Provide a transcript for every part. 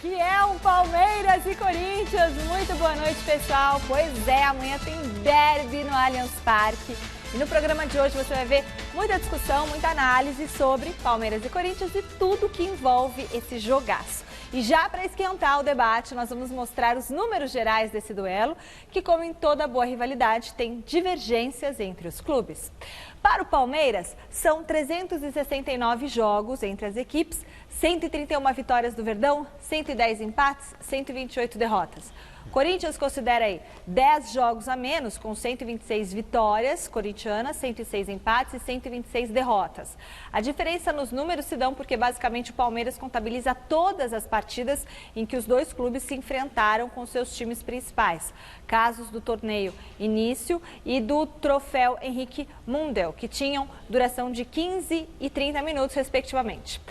Que é um Palmeiras e Corinthians. Muito boa noite, pessoal. Pois é, amanhã tem derby no Allianz Parque. E no programa de hoje você vai ver muita discussão, muita análise sobre Palmeiras e Corinthians e tudo que envolve esse jogaço. E já para esquentar o debate, nós vamos mostrar os números gerais desse duelo, que, como em toda boa rivalidade, tem divergências entre os clubes. Para o Palmeiras, são 369 jogos entre as equipes, 131 vitórias do Verdão, 110 empates, 128 derrotas. Corinthians considera aí 10 jogos a menos, com 126 vitórias corintianas, 106 empates e 126 derrotas. A diferença nos números se dão porque basicamente o Palmeiras contabiliza todas as partidas em que os dois clubes se enfrentaram com seus times principais. Casos do torneio Início e do troféu Henrique Mundel, que tinham duração de 15 e 30 minutos, respectivamente.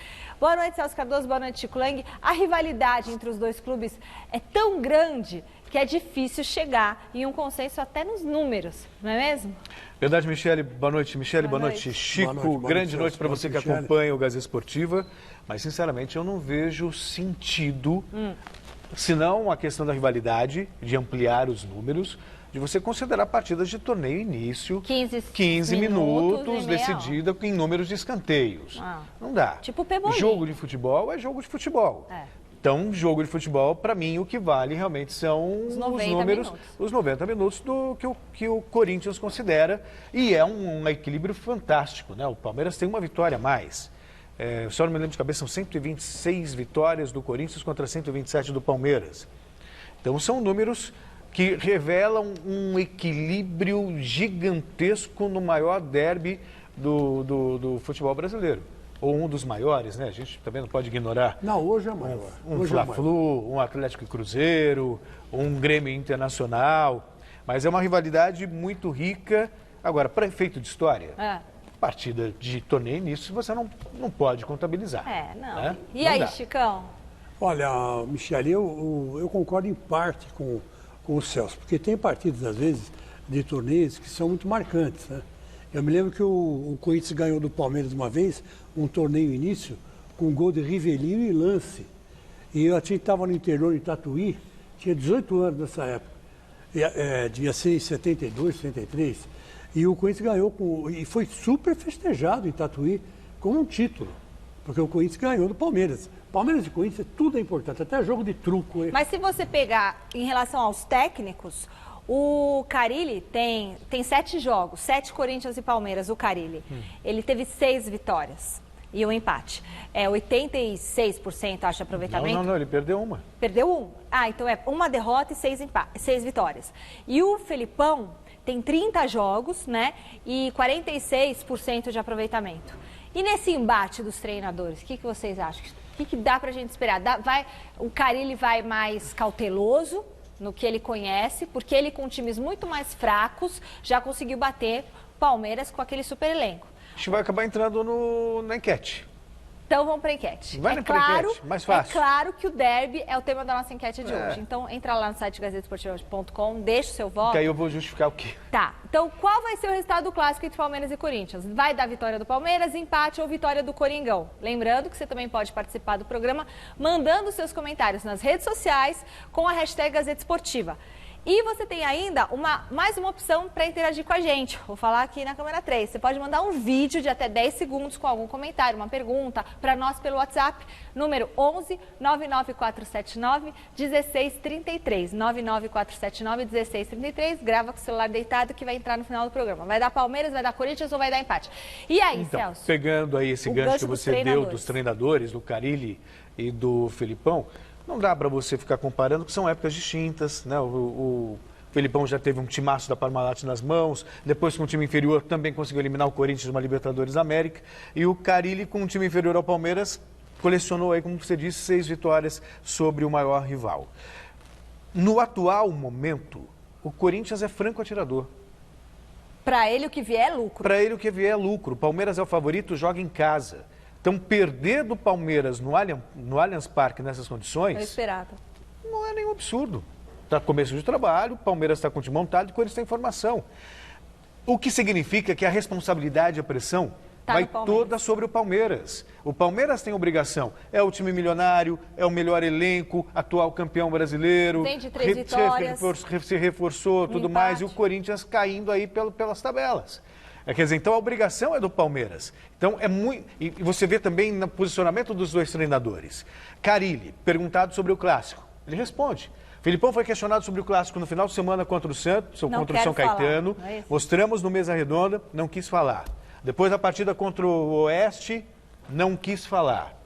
Boa noite, Celso Cardoso. Boa noite, Chico Lang. A rivalidade entre os dois clubes é tão grande que é difícil chegar em um consenso até nos números, não é mesmo? Verdade, Michele. Boa noite, Michele. Boa noite, Chico. Boa grande noite para você que acompanha o Gazeta Esportiva. Mas, sinceramente, eu não vejo sentido, senão a questão da rivalidade, de ampliar os números, de você considerar partidas de torneio início 15 minutos decidida em números de escanteios. Não dá. Tipo pebolim. Jogo de futebol é jogo de futebol. Então, jogo de futebol, para mim, o que vale realmente são os números, os 90 minutos que o Corinthians considera. E é um equilíbrio fantástico, né? O Palmeiras tem uma vitória a mais. Só não me lembro de cabeça, são 126 vitórias do Corinthians contra 127 do Palmeiras. Então, são números que revelam um equilíbrio gigantesco no maior derby do futebol brasileiro. Ou um dos maiores, né? A gente também não pode ignorar. Não, hoje é maior. Um Fla-Flu, um Atlético e Cruzeiro, um Grêmio Internacional. Mas é uma rivalidade muito rica. Agora, para efeito de história, partida de torneio início você não pode contabilizar. Não. Né? E não aí, dá. Chicão? Olha, Michele, eu concordo em parte com o Celso, porque tem partidas, às vezes, de torneios que são muito marcantes, né? Eu me lembro que o Corinthians ganhou do Palmeiras uma vez, um torneio início, com gol de Rivelino e Lance. E eu estava no interior, em Tatuí, tinha 18 anos nessa época. Devia ser em 72, 73. E o Corinthians ganhou, e foi super festejado em Tatuí como um título, porque o Corinthians ganhou do Palmeiras. Palmeiras e Corinthians, tudo é importante, até jogo de truco. Mas se você pegar em relação aos técnicos, o Carille tem 7 jogos, 7 Corinthians e Palmeiras, o Carille. Ele teve 6 vitórias e um empate. 86%, acho, de aproveitamento. Não, ele perdeu uma. Perdeu um? Então é uma derrota e 6 vitórias. E o Felipão tem 30 jogos, né, e 46% de aproveitamento. E nesse embate dos treinadores, o que vocês acham? O que dá pra gente esperar? O Carille vai mais cauteloso no que ele conhece, porque ele com times muito mais fracos já conseguiu bater Palmeiras com aquele super elenco. A gente vai acabar entrando na enquete. Então vamos para a enquete. Vai enquete, mais fácil. É claro que o derby é o tema da nossa enquete de hoje. Então entra lá no site gazetesportiva.com, deixa o seu voto. Que aí eu vou justificar o quê? Tá. Então qual vai ser o resultado do clássico entre Palmeiras e Corinthians? Vai dar vitória do Palmeiras, empate ou vitória do Coringão? Lembrando que você também pode participar do programa mandando seus comentários nas redes sociais com a hashtag Gazeta Esportiva. E você tem ainda mais uma opção para interagir com a gente. Vou falar aqui na câmera 3. Você pode mandar um vídeo de até 10 segundos com algum comentário, uma pergunta, para nós pelo WhatsApp, número 11 99479 1633. 99479 1633. Grava com o celular deitado que vai entrar no final do programa. Vai dar Palmeiras, vai dar Corinthians ou vai dar empate? E aí, então, Celso? Pegando aí esse gancho que você deu dos treinadores, do Carille e do Felipão, não dá para você ficar comparando, porque são épocas distintas, né? O Felipão já teve um timaço da Parmalat nas mãos, depois com um time inferior também conseguiu eliminar o Corinthians numa Libertadores da América, e o Carille com um time inferior ao Palmeiras colecionou aí, como você disse, 6 vitórias sobre o maior rival. No atual momento, o Corinthians é franco atirador. Para ele o que vier é lucro. Para ele o que vier é lucro. O Palmeiras é o favorito, joga em casa. Então, perder do Palmeiras no Allianz Parque nessas condições... Eu esperava. Não é nenhum absurdo. Está começo de trabalho, o Palmeiras está com o time montado e o Corinthians tem informação. O que significa que a responsabilidade e a pressão vai toda sobre o Palmeiras. O Palmeiras tem obrigação. É o time milionário, é o melhor elenco, atual campeão brasileiro. Vem de 3 vitórias. Se reforçou, tudo mais. E o Corinthians caindo aí pelas tabelas. Quer dizer, então a obrigação é do Palmeiras. Então é muito. E você vê também no posicionamento dos dois treinadores. Carille, perguntado sobre o clássico, ele responde. Felipão foi questionado sobre o clássico no final de semana contra o Santos, contra o São Caetano. Mostramos no Mesa Redonda, não quis falar. Depois da partida contra o Oeste, não quis falar.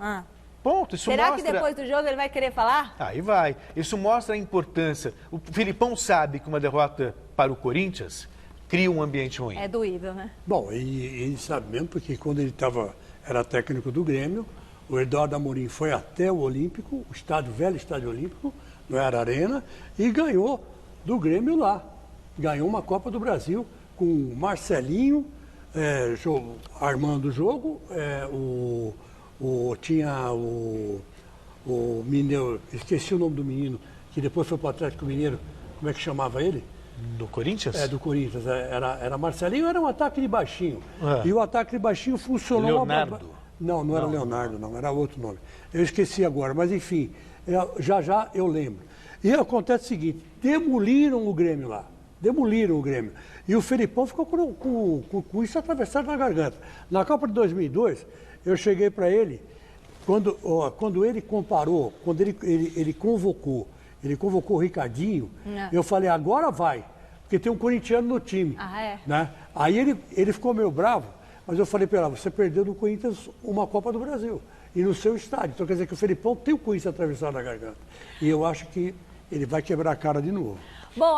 Ponto. Isso Será mostra... que depois do jogo ele vai querer falar? Aí vai. Isso mostra a importância. O Felipão sabe que uma derrota para o Corinthians cria um ambiente ruim. É doído, né? Bom, e ele sabe mesmo, porque quando ele era técnico do Grêmio, o Eduardo Amorim foi até o Olímpico, o velho estádio Olímpico, não era Arena, e ganhou do Grêmio lá. Ganhou uma Copa do Brasil com o Marcelinho armando o jogo, tinha o Mineiro, esqueci o nome do menino, que depois foi para o Atlético Mineiro, como é que chamava ele? Do Corinthians? Do Corinthians. Era Marcelinho, era um ataque de baixinho. E o ataque de baixinho funcionou... Leonardo? Não era Leonardo, não, era outro nome. Eu esqueci agora, mas enfim, já eu lembro. E acontece o seguinte, demoliram o Grêmio lá. Demoliram o Grêmio. E o Felipão ficou com isso atravessado na garganta. Na Copa de 2002, eu cheguei para ele, quando ele comparou, quando ele convocou o Ricardinho, eu falei, agora vai, porque tem um corintiano no time. Né? Aí ele ficou meio bravo, mas eu falei para ele, você perdeu do Corinthians uma Copa do Brasil, e no seu estádio. Então quer dizer que o Felipão tem o Corinthians atravessado na garganta. E eu acho que ele vai quebrar a cara de novo. Bom,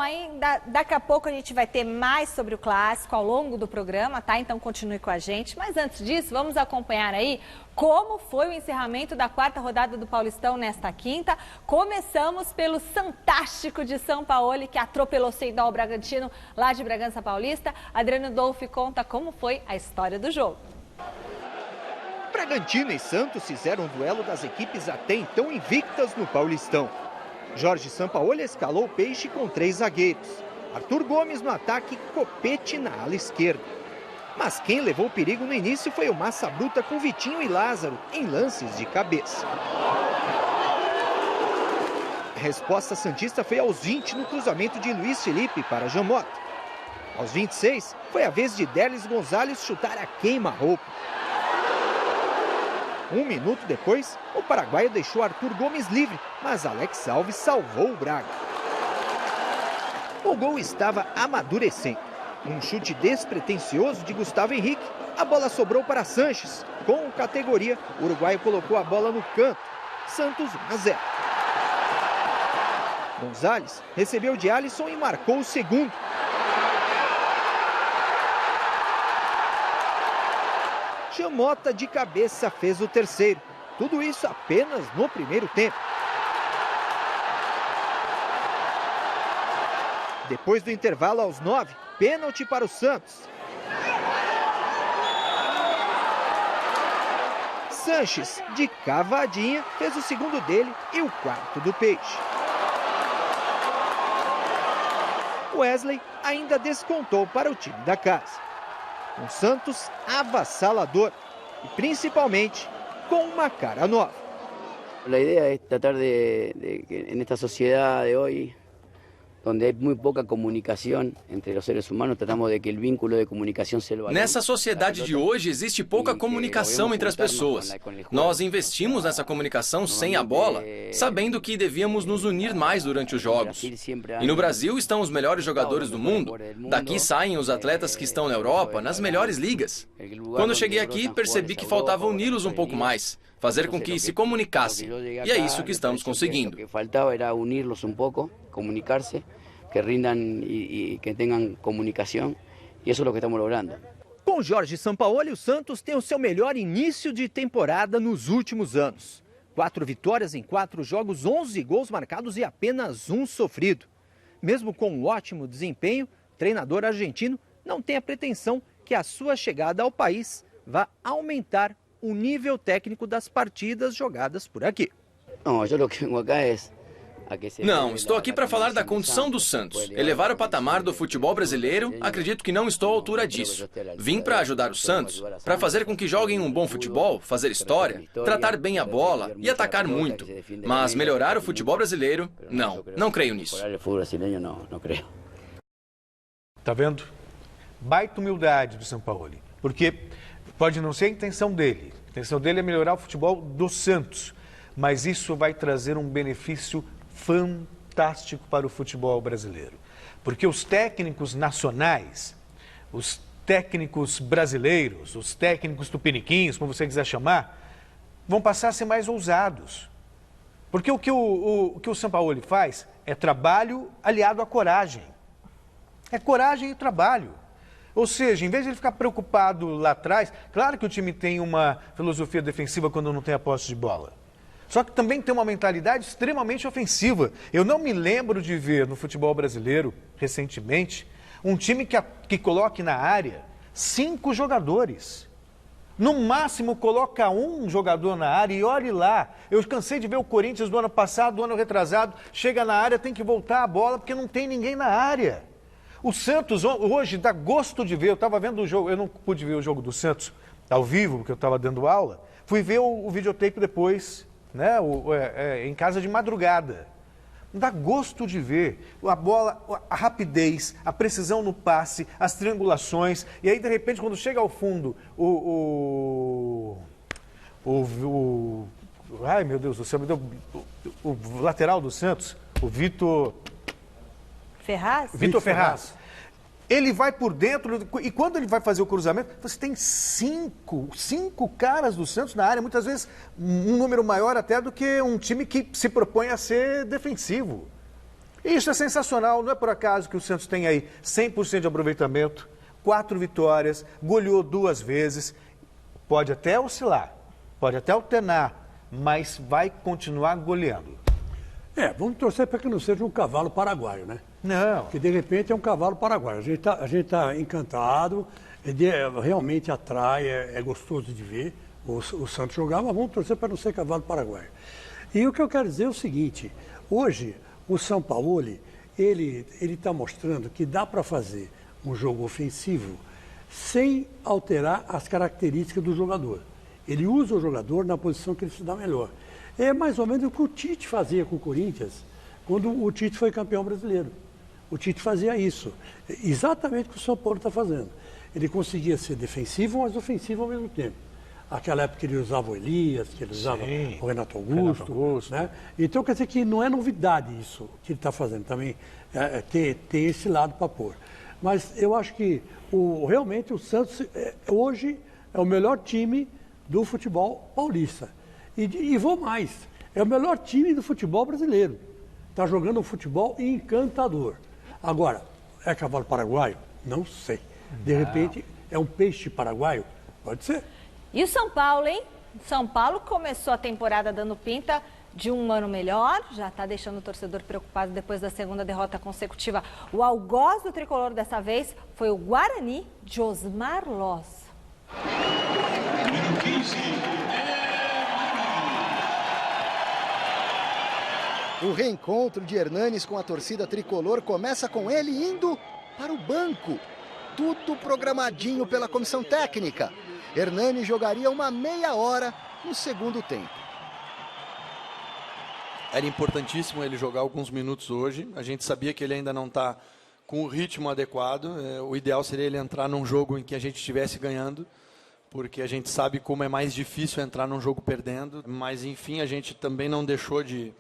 daqui a pouco a gente vai ter mais sobre o clássico ao longo do programa, tá? Então continue com a gente. Mas antes disso, vamos acompanhar aí como foi o encerramento da 4ª rodada do Paulistão nesta quinta. Começamos pelo Santástico de São Paulo, que atropelou o Ceidó Bragantino lá de Bragança Paulista. Adriano Dolfi conta como foi a história do jogo. Bragantino e Santos fizeram um duelo das equipes até então invictas no Paulistão. Jorge Sampaoli escalou o Peixe com 3 zagueiros. Arthur Gomes no ataque, Copete na ala esquerda. Mas quem levou perigo no início foi o Massa Bruta com Vitinho e Lázaro em lances de cabeça. A resposta santista foi aos 20 no cruzamento de Luiz Felipe para Jamota. Aos 26, foi a vez de Derlis Gonzalez chutar a queima-roupa. 1 minuto depois, o paraguaio deixou Arthur Gomes livre, mas Alex Alves salvou o Braga. O gol estava amadurecendo. Um chute despretensioso de Gustavo Henrique, a bola sobrou para Sanches. Com categoria, o uruguaio colocou a bola no canto. Santos 1-0. Gonzalez recebeu de Alisson e marcou o segundo. Jamota de cabeça fez o terceiro. Tudo isso apenas no primeiro tempo. Depois do intervalo aos 9, pênalti para o Santos. Sanches, de cavadinha, fez o segundo dele e o quarto do Peixe. Wesley ainda descontou para o time da casa. Um Santos avassalador e principalmente com uma cara nova. A ideia é tratar de que nesta sociedade de hoje, onde há muito pouca comunicação entre os seres humanos, tratamos de que o vínculo de comunicação se valorize. Nessa sociedade de hoje existe pouca comunicação entre as pessoas. Nós investimos nessa comunicação sem a bola, sabendo que devíamos nos unir mais durante os jogos. E no Brasil estão os melhores jogadores do mundo. Daqui saem os atletas que estão na Europa, nas melhores ligas. Quando eu cheguei aqui, percebi que faltava uni-los um pouco mais, fazer com que se comunicassem. E é isso que estamos conseguindo. O que faltava era uni-los um pouco, comunicar-se, que rindam e que tenham comunicação, e isso é o que estamos logrando. Com Jorge Sampaoli, o Santos tem o seu melhor início de temporada nos últimos anos. 4 vitórias em 4 jogos, 11 gols marcados e apenas 1 sofrido. Mesmo com um ótimo desempenho, o treinador argentino não tem a pretensão que a sua chegada ao país vá aumentar o nível técnico das partidas jogadas por aqui. Não, eu o que venho acá é Não, estou aqui para falar da condição do Santos. Elevar o patamar do futebol brasileiro, acredito que não estou à altura disso. Vim para ajudar o Santos, para fazer com que joguem um bom futebol, fazer história, tratar bem a bola e atacar muito. Mas melhorar o futebol brasileiro, não creio nisso. Tá vendo? Baita humildade do Sampaoli, porque pode não ser a intenção dele. A intenção dele é melhorar o futebol do Santos, mas isso vai trazer um benefício fantástico para o futebol brasileiro. Porque os técnicos nacionais, os técnicos brasileiros, os técnicos tupiniquins, como você quiser chamar, vão passar a ser mais ousados. Porque o que o Sampaoli faz é trabalho aliado à coragem. É coragem e trabalho. Ou seja, em vez de ele ficar preocupado lá atrás, claro que o time tem uma filosofia defensiva quando não tem a posse de bola. Só que também tem uma mentalidade extremamente ofensiva. Eu não me lembro de ver no futebol brasileiro, recentemente, um time que coloque na área 5 jogadores. No máximo coloca um jogador na área e olhe lá. Eu cansei de ver o Corinthians do ano passado, do ano retrasado, chega na área, tem que voltar a bola porque não tem ninguém na área. O Santos hoje dá gosto de ver. Eu estava vendo o jogo, eu não pude ver o jogo do Santos ao vivo, porque eu estava dando aula. Fui ver o videotape depois, né, em casa de madrugada. Dá gosto de ver a bola, a rapidez, a precisão no passe, as triangulações. E aí, de repente, quando chega ao fundo, ai, meu Deus do céu, me deu o lateral do Santos, o Vitor Ferraz. Ele vai por dentro e quando ele vai fazer o cruzamento, você tem cinco caras do Santos na área, muitas vezes um número maior até do que um time que se propõe a ser defensivo. E isso é sensacional, não é por acaso que o Santos tem aí 100% de aproveitamento, 4 vitórias, goleou 2 vezes, pode até oscilar, pode até alternar, mas vai continuar goleando. Vamos torcer para que não seja um cavalo paraguaio, né? Não. Que de repente é um cavalo paraguaio. A gente tá encantado, realmente atrai, é gostoso de ver o Santos jogar, mas vamos torcer para não ser cavalo paraguaio. E o que eu quero dizer é o seguinte, hoje o Sampaoli, ele está mostrando que dá para fazer um jogo ofensivo sem alterar as características do jogador. Ele usa o jogador na posição que ele se dá melhor. É mais ou menos o que o Tite fazia com o Corinthians, quando o Tite foi campeão brasileiro. O Tite fazia isso, exatamente o que o São Paulo está fazendo. Ele conseguia ser defensivo, mas ofensivo ao mesmo tempo. Aquela época que ele usava o Elias, que ele usava o Renato Augusto. Né? Então, quer dizer que não é novidade isso que ele está fazendo, também tem esse lado para pôr. Mas eu acho que realmente o Santos hoje é o melhor time do futebol paulista. E vou mais, é o melhor time do futebol brasileiro. Está jogando um futebol encantador. Agora, é cavalo paraguaio? Não sei. De repente, é um peixe paraguaio? Pode ser. E o São Paulo, hein? São Paulo começou a temporada dando pinta de um ano melhor, já está deixando o torcedor preocupado depois da segunda derrota consecutiva. O algoz do tricolor dessa vez foi o Guarani de Osmar Loz. Número 15. O reencontro de Hernanes com a torcida tricolor começa com ele indo para o banco. Tudo programadinho pela comissão técnica. Hernanes jogaria uma meia hora no segundo tempo. Era importantíssimo ele jogar alguns minutos hoje. A gente sabia que ele ainda não está com o ritmo adequado. O ideal seria ele entrar num jogo em que a gente estivesse ganhando, porque a gente sabe como é mais difícil entrar num jogo perdendo. Mas, enfim, a gente também não deixou de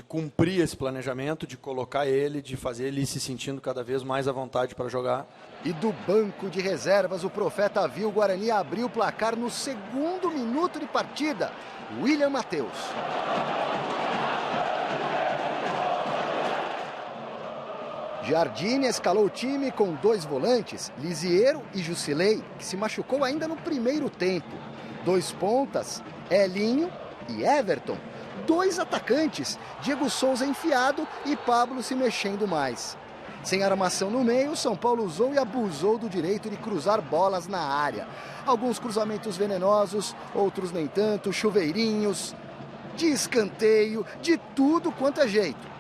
cumprir esse planejamento, de colocar ele, de fazer ele ir se sentindo cada vez mais à vontade para jogar. E do banco de reservas, o Profeta viu o Guarani abrir o placar no segundo minuto de partida. William Matheus. Jardine escalou o time com 2 volantes, Lisiero e Jusilei, que se machucou ainda no primeiro tempo. 2 pontas, Elinho e Everton. 2 atacantes, Diego Souza enfiado e Pablo se mexendo mais. Sem armação no meio, São Paulo usou e abusou do direito de cruzar bolas na área. Alguns cruzamentos venenosos, outros nem tanto, chuveirinhos. de escanteio, de tudo quanto é jeito.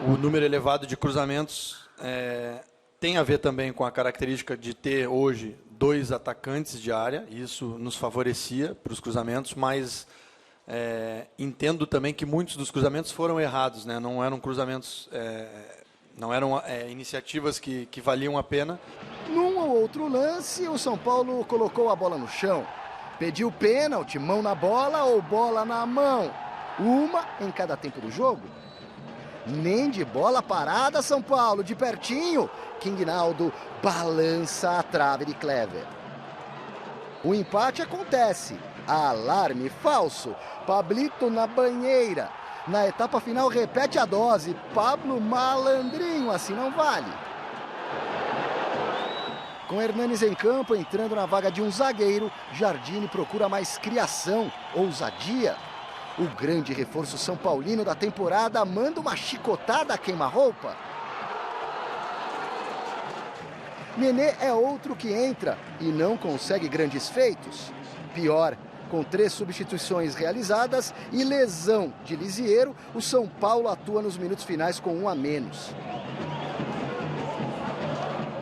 O número elevado de cruzamentos tem a ver também com a característica de ter hoje 2 atacantes de área, isso nos favorecia para os cruzamentos, mas entendo também que muitos dos cruzamentos foram errados, né? Não eram cruzamentos, não eram iniciativas que valiam a pena. Num ou outro lance, o São Paulo colocou a bola no chão, pediu pênalti, mão na bola ou bola na mão, uma em cada tempo do jogo. Nem de bola parada, São Paulo, de pertinho, Kingnaldo balança a trave de Clever. O empate acontece, alarme falso, Pablito na banheira. Na etapa final repete a dose, Pablo malandrinho, assim não vale. Com Hernanes em campo, entrando na vaga de um zagueiro, Jardine procura mais criação, ousadia. O grande reforço São Paulino da temporada manda uma chicotada a queima-roupa. Nenê é outro que entra e não consegue grandes feitos. Pior, com 3 substituições realizadas e lesão de Lisiero, o São Paulo atua nos minutos finais com 1 a menos.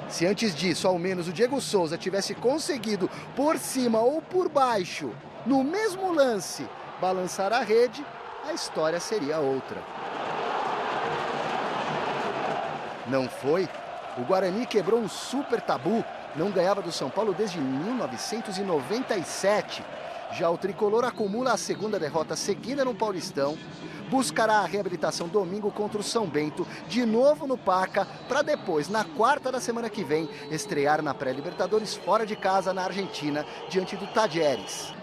Se antes disso, ao menos, o Diego Souza tivesse conseguido, por cima ou por baixo, no mesmo lance, balançar a rede, a história seria outra. Não foi? O Guarani quebrou um super tabu. Não ganhava do São Paulo desde 1997. Já o tricolor acumula a 2ª derrota seguida no Paulistão. Buscará a reabilitação domingo contra o São Bento, de novo no Paca, para depois, na 4ª da semana que vem, estrear na pré-Libertadores fora de casa na Argentina, diante do Tajeres.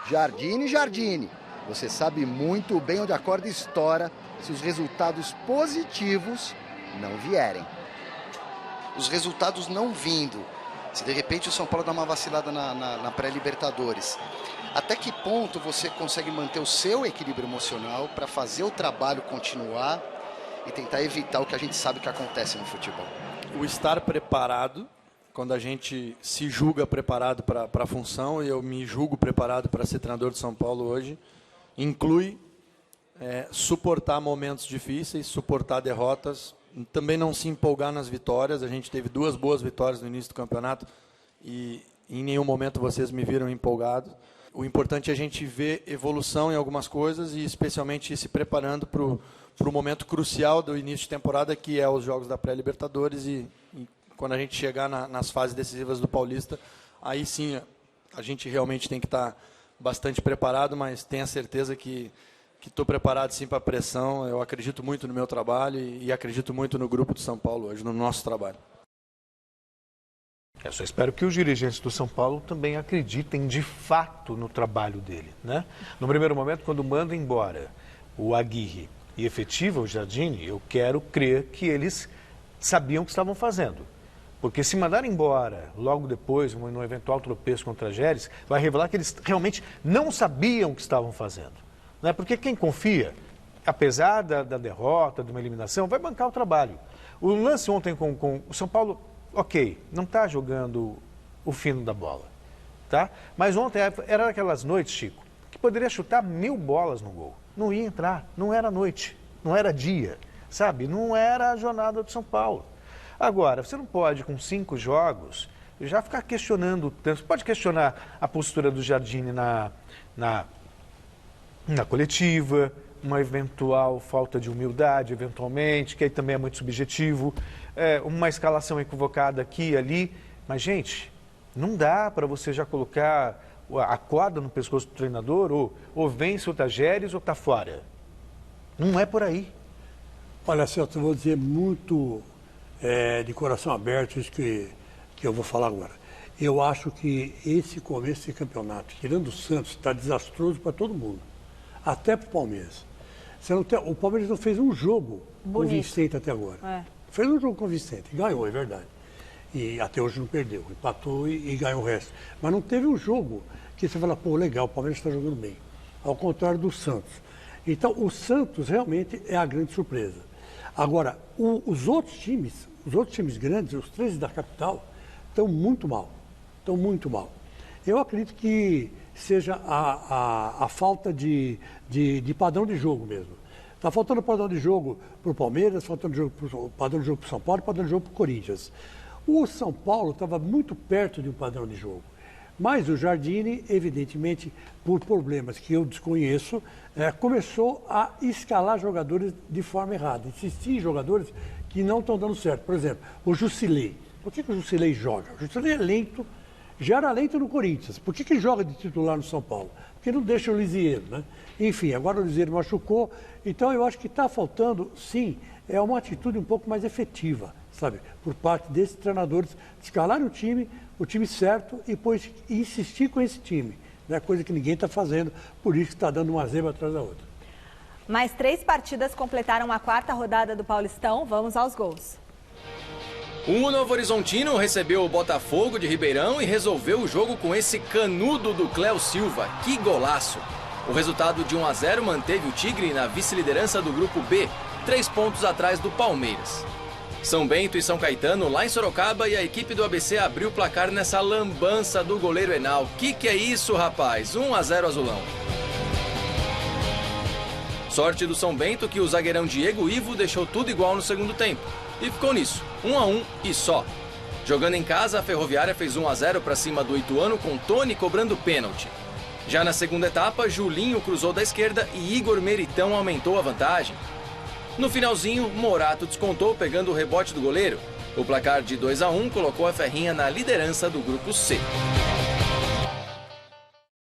Jardine, você sabe muito bem onde a corda estoura se os resultados positivos não vierem. Os resultados não vindo, se de repente o São Paulo dá uma vacilada na pré-Libertadores, até que ponto você consegue manter o seu equilíbrio emocional para fazer o trabalho continuar e tentar evitar o que a gente sabe que acontece no futebol? O estar preparado, quando a gente se julga preparado para a função, e eu me julgo preparado para ser treinador de São Paulo hoje, inclui suportar momentos difíceis, suportar derrotas, também não se empolgar nas vitórias. A gente teve 2 boas vitórias no início do campeonato e em nenhum momento vocês me viram empolgado. O importante é a gente ver evolução em algumas coisas e especialmente ir se preparando para o momento crucial do início de temporada, que é os jogos da pré-Libertadores, e quando a gente chegar nas fases decisivas do Paulista, aí sim a gente realmente tem que estar bastante preparado, mas tenha certeza que estou preparado sim para a pressão. Eu acredito muito no meu trabalho e acredito muito no grupo do São Paulo hoje, no nosso trabalho. Eu só espero que os dirigentes do São Paulo também acreditem de fato no trabalho dele, né? No primeiro momento, quando manda embora o Aguirre e efetiva o Jardine, eu quero crer que eles sabiam o que estavam fazendo. Porque se mandar embora logo depois, num eventual tropeço contra a Tajeres, vai revelar que eles realmente não sabiam o que estavam fazendo. Né? Porque quem confia, apesar da derrota, de uma eliminação, vai bancar o trabalho. O lance ontem com o São Paulo, ok, não está jogando o fino da bola, tá? Mas ontem era aquelas noites, Chico, que poderia chutar 1000 bolas no gol. Não ia entrar, não era noite, não era dia, sabe? Não era a jornada do São Paulo. Agora, você não pode, com 5 jogos, já ficar questionando tanto. Você pode questionar a postura do Jardine na coletiva, uma eventual falta de humildade, eventualmente, que aí também é muito subjetivo, uma escalação equivocada aqui e ali. Mas, gente, não dá para você já colocar a corda no pescoço do treinador, ou vence o Tajeres ou está fora. Não é por aí. Olha, Celso, eu vou dizer muito de coração aberto isso que eu vou falar agora. Eu acho que esse começo de campeonato, tirando o Santos, está desastroso para todo mundo. Até para o Palmeiras. O Palmeiras não fez um jogo convincente até agora. Fez um jogo convincente, ganhou, é verdade. E até hoje não perdeu, empatou e ganhou o resto. Mas não teve um jogo que você fala, pô, legal, o Palmeiras está jogando bem. Ao contrário do Santos. Então, o Santos realmente é a grande surpresa. Agora, os outros times grandes, os 13 da capital, estão muito mal. Estão muito mal. Eu acredito que seja a falta de padrão de jogo mesmo. Está faltando padrão de jogo para o Palmeiras, faltando padrão de jogo para o São Paulo e padrão de jogo para o Corinthians. O São Paulo estava muito perto de um padrão de jogo. Mas o Jardine, evidentemente, por problemas que eu desconheço, começou a escalar jogadores de forma errada, insistir em jogadores que não estão dando certo. Por exemplo, o Jusilei. Por que o Jusilei joga? O Jusilei é lento, já era lento no Corinthians. Por que joga de titular no São Paulo? Porque não deixa o Lisieiro, né? Enfim, agora o Lisieiro machucou. Então eu acho que está faltando, sim, uma atitude um pouco mais efetiva, sabe? Por parte desses treinadores, escalar o time certo e depois insistir com esse time. Né? Coisa que ninguém está fazendo, por isso que está dando uma zebra atrás da outra. Mais 3 partidas completaram a 4ª rodada do Paulistão. Vamos aos gols. O Novo Horizontino recebeu o Botafogo de Ribeirão e resolveu o jogo com esse canudo do Cléo Silva. Que golaço! O resultado de 1-0 manteve o Tigre na vice-liderança do Grupo B, 3 pontos atrás do Palmeiras. São Bento e São Caetano lá em Sorocaba e a equipe do ABC abriu o placar nessa lambança do goleiro Enal. Que é isso, rapaz? 1-0 azulão. Sorte do São Bento que o zagueirão Diego Ivo deixou tudo igual no segundo tempo. E ficou nisso, 1-1 e só. Jogando em casa, a Ferroviária fez 1-0 para cima do Ituano com Tony cobrando pênalti. Já na segunda etapa, Julinho cruzou da esquerda e Igor Meritão aumentou a vantagem. No finalzinho, Morato descontou pegando o rebote do goleiro. O placar de 2-1 colocou a Ferrinha na liderança do Grupo C.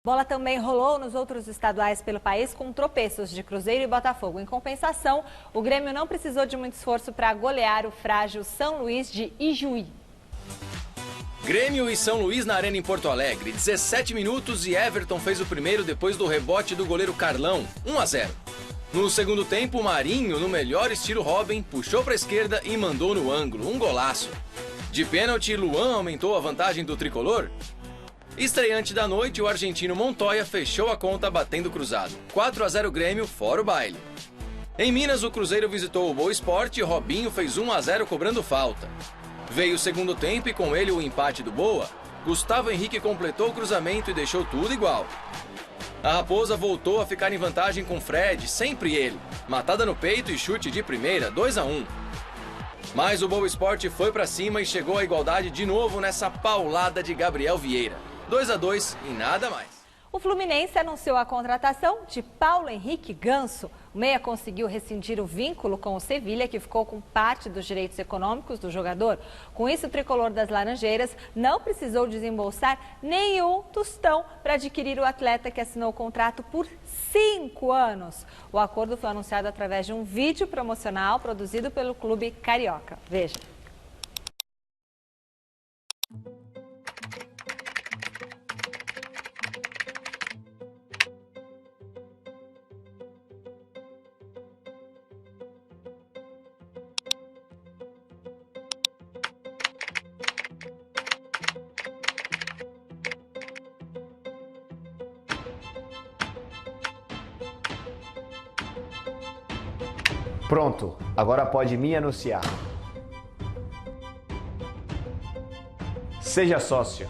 Bola também rolou nos outros estaduais pelo país com tropeços de Cruzeiro e Botafogo. Em compensação, o Grêmio não precisou de muito esforço para golear o frágil São Luís de Ijuí. Grêmio e São Luís na Arena em Porto Alegre. 17 minutos e Everton fez o primeiro depois do rebote do goleiro Carlão. 1-0. No segundo tempo, Marinho, no melhor estilo Robin, puxou para a esquerda e mandou no ângulo. Um golaço. De pênalti, Luan aumentou a vantagem do tricolor. Estreante da noite, o argentino Montoya fechou a conta batendo cruzado. 4-0 Grêmio, fora o baile. Em Minas, o Cruzeiro visitou o Boa Esporte e Robinho fez 1-0 cobrando falta. Veio o segundo tempo e com ele o empate do Boa. Gustavo Henrique completou o cruzamento e deixou tudo igual. A Raposa voltou a ficar em vantagem com Fred, sempre ele. Matada no peito e chute de primeira, 2-1. Mas o Boa Esporte foi pra cima e chegou à igualdade de novo nessa paulada de Gabriel Vieira. 2-2 e nada mais. O Fluminense anunciou a contratação de Paulo Henrique Ganso. O meia conseguiu rescindir o vínculo com o Sevilha, que ficou com parte dos direitos econômicos do jogador. Com isso, o tricolor das Laranjeiras não precisou desembolsar nenhum tostão para adquirir o atleta, que assinou o contrato por 5 anos. O acordo foi anunciado através de um vídeo promocional produzido pelo clube carioca. Veja. Pronto, agora pode me anunciar. Seja sócio.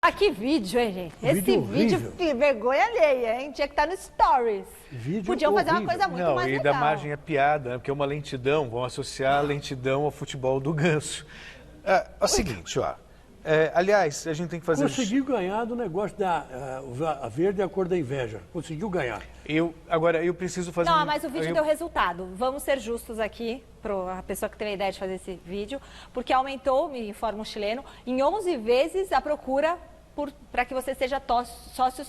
Ah, que vídeo, hein, gente? Esse vídeo, vergonha alheia, hein? Tinha que estar no Stories. Podiam fazer uma coisa muito mais legal. E da margem é piada, né? Porque é uma lentidão, vão associar a lentidão ao futebol do Ganso. É o seguinte, ó. Aliás, a gente tem que fazer... Conseguiu ganhar do negócio a verde é a cor da inveja. Conseguiu ganhar. Agora, eu preciso fazer... Não, mas o vídeo deu resultado. Vamos ser justos aqui, para a pessoa que teve a ideia de fazer esse vídeo, porque aumentou, me informa um chileno, em 11 vezes a procura para que você seja sócio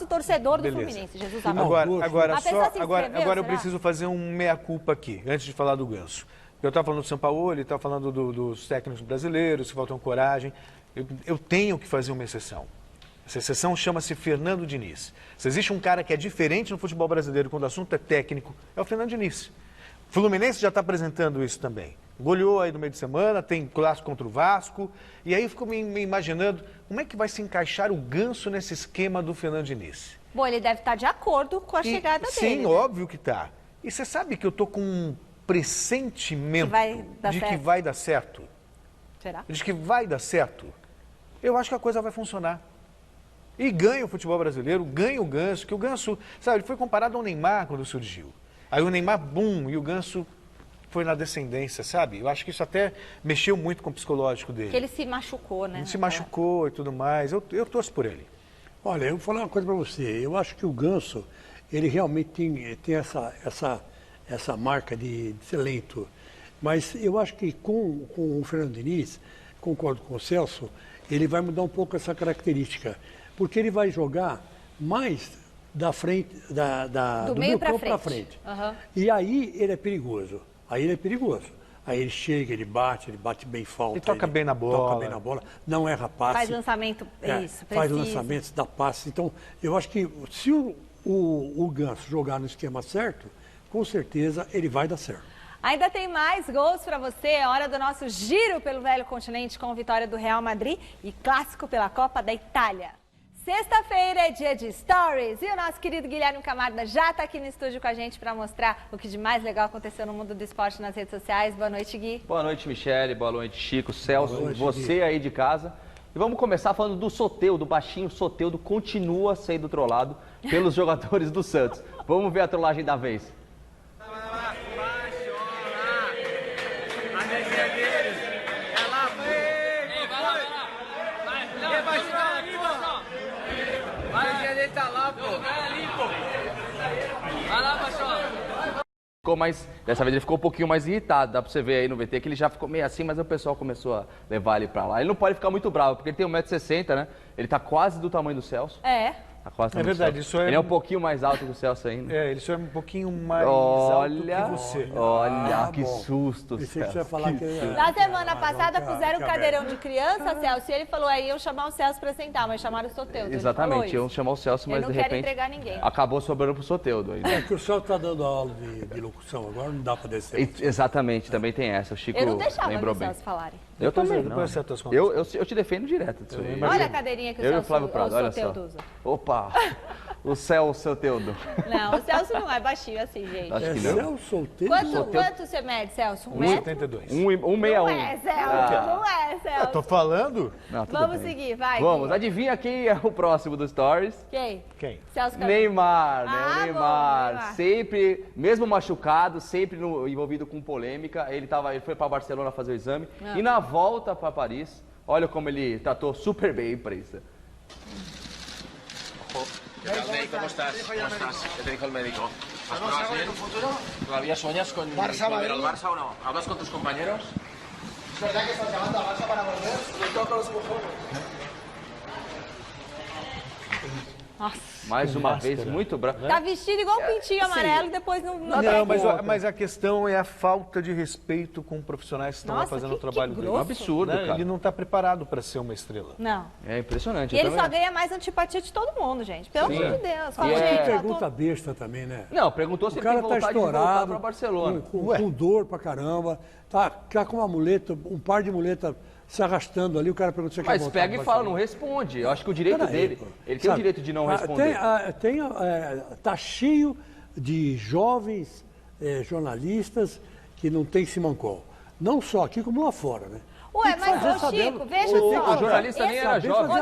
torcedor do Fluminense. Jesus amado. Agora eu preciso fazer um meia-culpa aqui, antes de falar do Ganso. Eu estava falando do Sampaoli, ele estava falando dos técnicos brasileiros, que faltam coragem. Eu tenho que fazer uma exceção. Essa exceção chama-se Fernando Diniz. Se existe um cara que é diferente no futebol brasileiro quando o assunto é técnico, é o Fernando Diniz. O Fluminense já está apresentando isso também. Goleou aí no meio de semana, tem clássico contra o Vasco. E aí eu fico me imaginando como é que vai se encaixar o Ganso nesse esquema do Fernando Diniz. Bom, ele deve estar de acordo com a chegada dele. Sim, óbvio que está. E você sabe que eu estou com um pressentimento de que vai dar certo. Será? De que vai dar certo. eu acho que a coisa vai funcionar. E ganha o futebol brasileiro, ganha o Ganso, que o Ganso, sabe, ele foi comparado ao Neymar quando surgiu. Aí o Neymar, e o Ganso foi na descendência, sabe? Eu acho que isso até mexeu muito com o psicológico dele. Que ele se machucou, né? Ele se machucou e tudo mais. Eu torço por ele. Olha, eu vou falar uma coisa para você. Eu acho que o Ganso, ele realmente tem essa marca de ser lento. Mas eu acho que com o Fernando Diniz, concordo com o Celso, ele vai mudar um pouco essa característica. Porque ele vai jogar mais da frente, do meio para frente. Uhum. E aí ele é perigoso. Aí ele chega, ele bate bem falta. Ele toca bem na bola. Não erra passe. Faz lançamento, isso, faz lançamentos, dá passe. Então, eu acho que se o Ganso jogar no esquema certo, com certeza ele vai dar certo. Ainda tem mais gols para você. É hora do nosso giro pelo velho continente com vitória do Real Madrid e clássico pela Copa da Itália. Sexta-feira é dia de Stories e o nosso querido Guilherme Camarda já está aqui no estúdio com a gente para mostrar o que de mais legal aconteceu no mundo do esporte nas redes sociais. Boa noite, Gui. Boa noite, Michele. Boa noite, Chico, Celso, você aí de casa. E vamos começar falando do Soteldo, baixinho Soteldo continua sendo trollado pelos jogadores do Santos. Vamos ver a trollagem da vez. Dessa vez ele ficou um pouquinho mais irritado, dá pra você ver aí no VT que ele já ficou meio assim, mas o pessoal começou a levar ele pra lá. Ele não pode ficar muito bravo, porque ele tem 1,60 m, né? Ele tá quase do tamanho do Celso. Tá quase é verdade, isso é... Ele é um pouquinho mais alto que o Celso ainda. É, ele só é um pouquinho mais alto que você. Olha, que susto, Celso. Na semana passada puseram um cadeirão de criança, Celso, e ele falou aí, iam chamar o Celso pra sentar, mas chamaram o Soteldo. Exatamente, iam chamar o Celso, mas de repente entregar ninguém. Acabou sobrando pro Soteldo. Aí, né? É que o Celso tá dando aula de locução agora, não dá pra descer. Exatamente, também tem essa, o Chico lembrou bem. Eu não deixava o Celso falarem. Eu também não. Eu te defendo direto. Olha a cadeirinha que o Soteldo usa. Opa! O Celso Soteldo. Não, o Celso não é baixinho assim, gente. Acho que não. Celso Soteldo? Quanto você mede, Celso? 1,72. 1,61. Não é, Celso, não é, Celso. Eu tô falando? Não, vamos seguir, vai. Vamos, adivinha quem é o próximo do Stories? Quem? Celso Neymar, né? Ah, o Neymar. Neymar. Sempre, mesmo machucado, sempre envolvido com polêmica. Ele foi para Barcelona fazer o exame. E na volta para Paris, olha como ele tratou super bem a imprensa. ¿Qué tal, Ney? ¿Cómo estás? ¿Qué te dijo el médico? ¿Has probado bien? ¿Todavía sueñas con volver al Barça o no? ¿Hablas con tus compañeros? ¿Es verdad que estás llamando al Barça para volver? Me toca los cojones. Nossa. Mais uma vez, muito bravo. Tá vestido igual um pintinho amarelo e depois não mas a questão é a falta de respeito com profissionais que estão lá fazendo o trabalho dele. É um absurdo, cara. Ele não está preparado para ser uma estrela. Não. É impressionante. E ele só ganha mais antipatia de todo mundo, gente. Pelo amor de Deus. Pergunta besta também, né? Não, perguntou se ele tem vontade de voltar para Barcelona. Com dor pra caramba. Tá com uma muleta, um par de muleta se arrastando ali, o cara pergunta se quer voltar. Mas pega e fala, não responde. Eu acho que o direito dele, ele tem o direito de não responder. Tá cheio de jovens jornalistas que não tem simancol. Não só aqui, como lá fora, né? Ué, mas o Chico, veja só. O jornalista nem era jovem.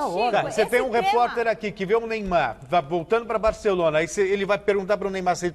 Você tem um repórter aqui que vê o Neymar voltando para Barcelona, aí ele vai perguntar para o Neymar se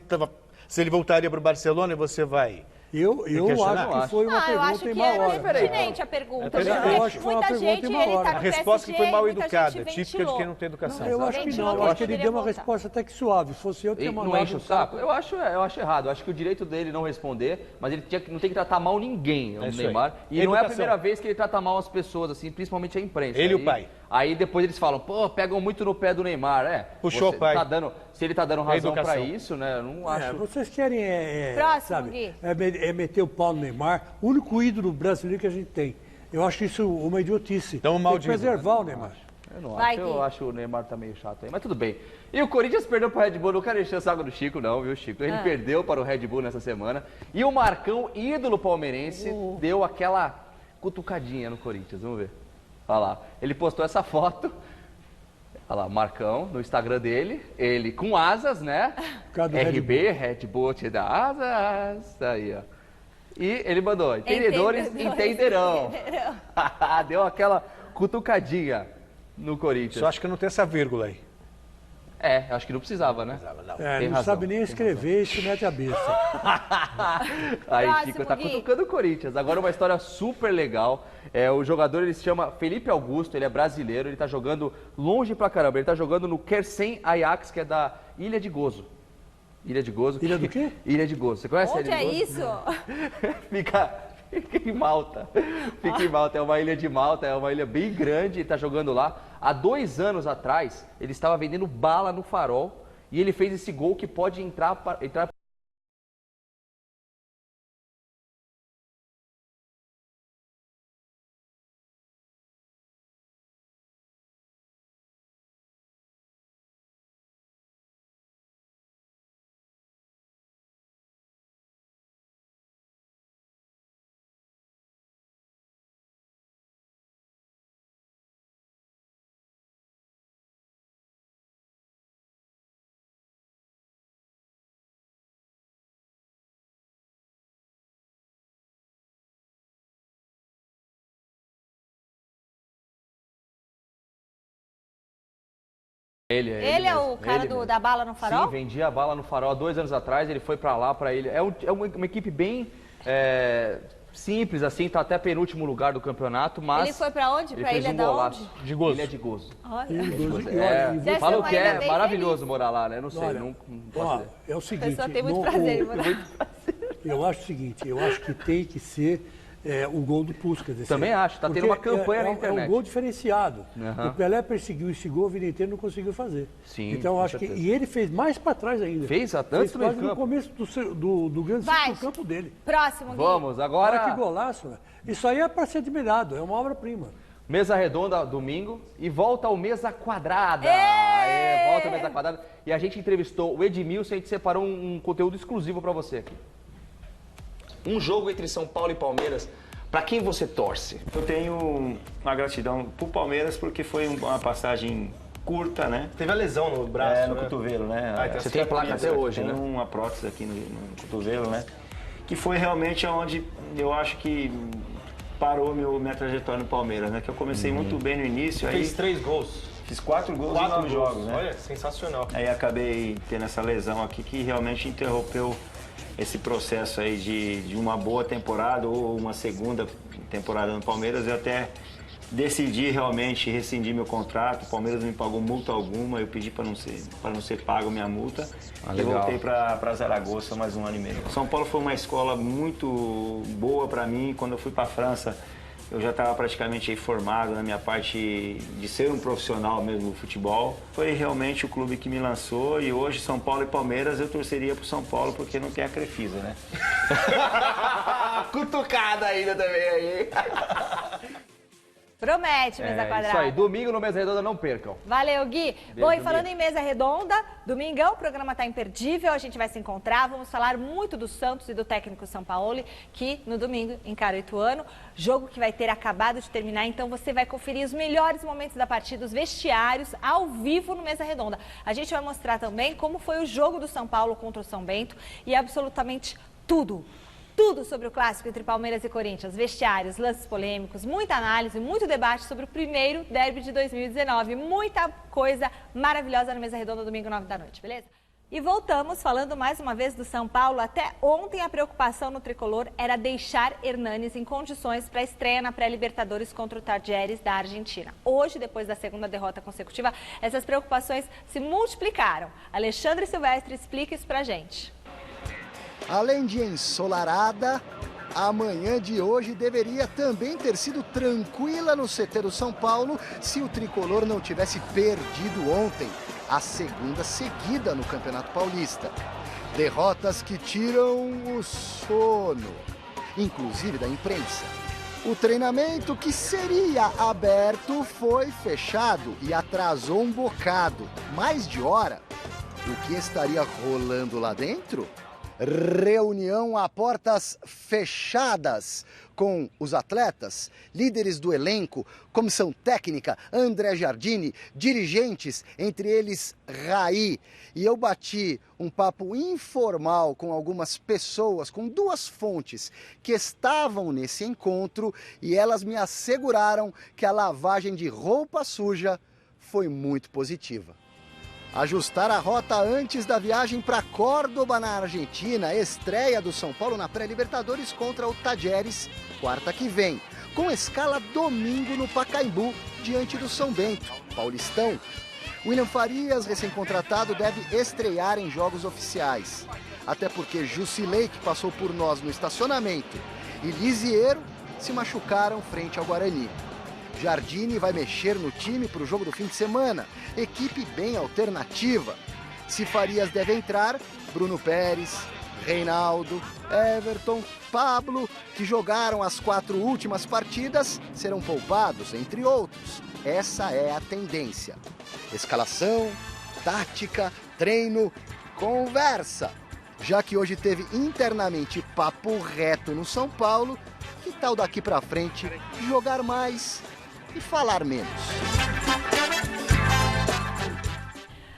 ele voltaria para o Barcelona e você vai... Eu acho que foi uma pergunta em má hora. Eu acho que é pertinente a pergunta. Eu acho que foi uma pergunta em má hora. A resposta que foi mal educada, típica de quem não tem educação. Eu acho que não, eu acho que ele deu uma resposta até que suave. Se fosse eu, teria mandado. Não enche o saco? Eu acho errado. Eu acho que o direito dele não responder, mas ele não tem que tratar mal ninguém, o Neymar. E não é a primeira vez que ele trata mal as pessoas, assim, principalmente a imprensa. Ele e o pai. Aí depois eles falam, pegam muito no pé do Neymar, Puxou o pai. Se ele tá dando razão pra isso, né? Eu não acho. Vocês querem, Próximo, Gui. meter o pau no Neymar, o único ídolo brasileiro que a gente tem. Eu acho isso uma idiotice. Então, tem que preservar o Neymar. Eu não acho. Eu acho o Neymar tá meio chato aí, mas tudo bem. E o Corinthians perdeu para o Red Bull, não quero encher o saco do Chico não, viu, Chico? Ele perdeu para o Red Bull nessa semana. E o Marcão, ídolo palmeirense, deu aquela cutucadinha no Corinthians, vamos ver. Olha lá, ele postou essa foto, olha lá, Marcão, no Instagram dele, ele com asas, né? RB, Red Bull te dá asas, aí ó. E ele mandou, entendedores entenderão. Deu aquela cutucadinha. no Corinthians. Só acho que não tem essa vírgula aí. Acho que não precisava, né? Não sabe nem escrever e se mete a besta. Aí, Chico, tá cutucando o Corinthians. Agora uma história super legal. O jogador, ele se chama Felipe Augusto, ele é brasileiro, ele tá jogando longe pra caramba. Ele tá jogando no Kersen Ajax, que é da Ilha de Gozo. Ilha de Gozo. Ilha do quê? Ilha de Gozo. Você conhece Onde a Ilha de Gozo? Isso? Fica em Malta. Fica em Malta, é uma ilha de Malta, é uma ilha bem grande, ele tá jogando lá. Há 2 anos atrás, ele estava vendendo bala no Farol e ele fez esse gol que pode entrar Ele é o cara da bala no Farol? Sim, vendia a bala no Farol há 2 anos atrás, ele foi pra lá, pra ele. É uma equipe bem simples, assim, tá até penúltimo lugar do campeonato, mas... Ele foi pra onde? Pra Ilha da onde? De Gozo. Ilha de Gozo. Olha. Falam que é maravilhoso morar lá, né? Não sei, Olha, não posso dizer. É o seguinte... A pessoa tem muito prazer em morar. Eu acho o seguinte, eu acho que tem que ser o gol do Puskás. Também acho, tá tendo uma campanha na internet. É um gol diferenciado. Uhum. O Pelé perseguiu esse gol a vida inteira e não conseguiu fazer. Sim, então eu acho que... E ele fez mais para trás ainda. Fez antes do meio campo. No começo do grande círculo do campo dele. Próximo, Gui. Vamos, agora... Olha que golaço, né? Isso aí é para ser admirado, é uma obra-prima. Mesa redonda, domingo, e volta ao Mesa Quadrada. Volta ao Mesa Quadrada. E a gente entrevistou o Edmilson, a gente separou um conteúdo exclusivo para você aqui. Um jogo entre São Paulo e Palmeiras, para quem você torce? Eu tenho uma gratidão pro Palmeiras porque foi uma passagem curta, né? Teve a lesão no braço, no cotovelo, né? Você tem a placa até hoje, né? Tem uma prótese aqui no cotovelo, né? Que foi realmente onde eu acho que parou minha trajetória no Palmeiras, né? Que eu comecei muito bem no início. Fez 3 gols. Fiz 4 gols em 9 jogos, né? Olha, sensacional. Aí acabei tendo essa lesão aqui que realmente interrompeu esse processo aí de uma boa temporada ou uma segunda temporada no Palmeiras. Eu até decidi realmente rescindir meu contrato. O Palmeiras não me pagou multa alguma, eu pedi para não ser pago minha multa. E voltei para Zaragoza mais 1 ano e meio. São Paulo foi uma escola muito boa para mim. Quando eu fui para a França, eu já estava praticamente aí formado na minha parte de ser um profissional mesmo no futebol. Foi realmente o clube que me lançou e hoje São Paulo e Palmeiras eu torceria pro São Paulo porque não tem a Crefisa, né? Cutucada ainda também aí. Promete, Mesa Quadrada. Isso aí, domingo no Mesa Redonda, não percam. Valeu, Gui. Bom, e falando em Mesa Redonda, domingão, o programa tá imperdível, a gente vai se encontrar, vamos falar muito do Santos e do técnico Sampaoli, que no domingo encara o Ituano, jogo que vai ter acabado de terminar, então você vai conferir os melhores momentos da partida, os vestiários, ao vivo no Mesa Redonda. A gente vai mostrar também como foi o jogo do São Paulo contra o São Bento e absolutamente tudo sobre o clássico entre Palmeiras e Corinthians, vestiários, lances polêmicos, muita análise, muito debate sobre o primeiro derby de 2019. Muita coisa maravilhosa no Mesa Redonda, domingo, 9 da noite, beleza? E voltamos falando mais uma vez do São Paulo. Até ontem a preocupação no tricolor era deixar Hernanes em condições para a estreia na pré-Libertadores contra o Talleres da Argentina. Hoje, depois da segunda derrota consecutiva, essas preocupações se multiplicaram. Alexandre Silvestre explica isso pra gente. Além de ensolarada, a manhã de hoje deveria também ter sido tranquila no CT do São Paulo se o tricolor não tivesse perdido ontem a segunda seguida no Campeonato Paulista. Derrotas que tiram o sono, inclusive da imprensa. O treinamento que seria aberto foi fechado e atrasou um bocado, mais de hora. O que estaria rolando lá dentro? Reunião a portas fechadas com os atletas, líderes do elenco, comissão técnica, André Jardini, dirigentes, entre eles Raí. E eu bati um papo informal com algumas pessoas, com 2 fontes que estavam nesse encontro e elas me asseguraram que a lavagem de roupa suja foi muito positiva. Ajustar a rota antes da viagem para Córdoba, na Argentina, estreia do São Paulo na pré-Libertadores contra o Tajeres, quarta que vem, com escala domingo no Pacaembu, diante do São Bento, Paulistão. William Farias, recém-contratado, deve estrear em jogos oficiais, até porque Jusilei, que passou por nós no estacionamento, e Lisiero se machucaram frente ao Guarani. Jardini vai mexer no time para o jogo do fim de semana. Equipe bem alternativa. Se Farias deve entrar, Bruno Pérez, Reinaldo, Everton, Pablo, que jogaram as 4 últimas partidas, serão poupados, entre outros. Essa é a tendência. Escalação, tática, treino, conversa. Já que hoje teve internamente papo reto no São Paulo, que tal daqui para frente jogar mais e falar menos?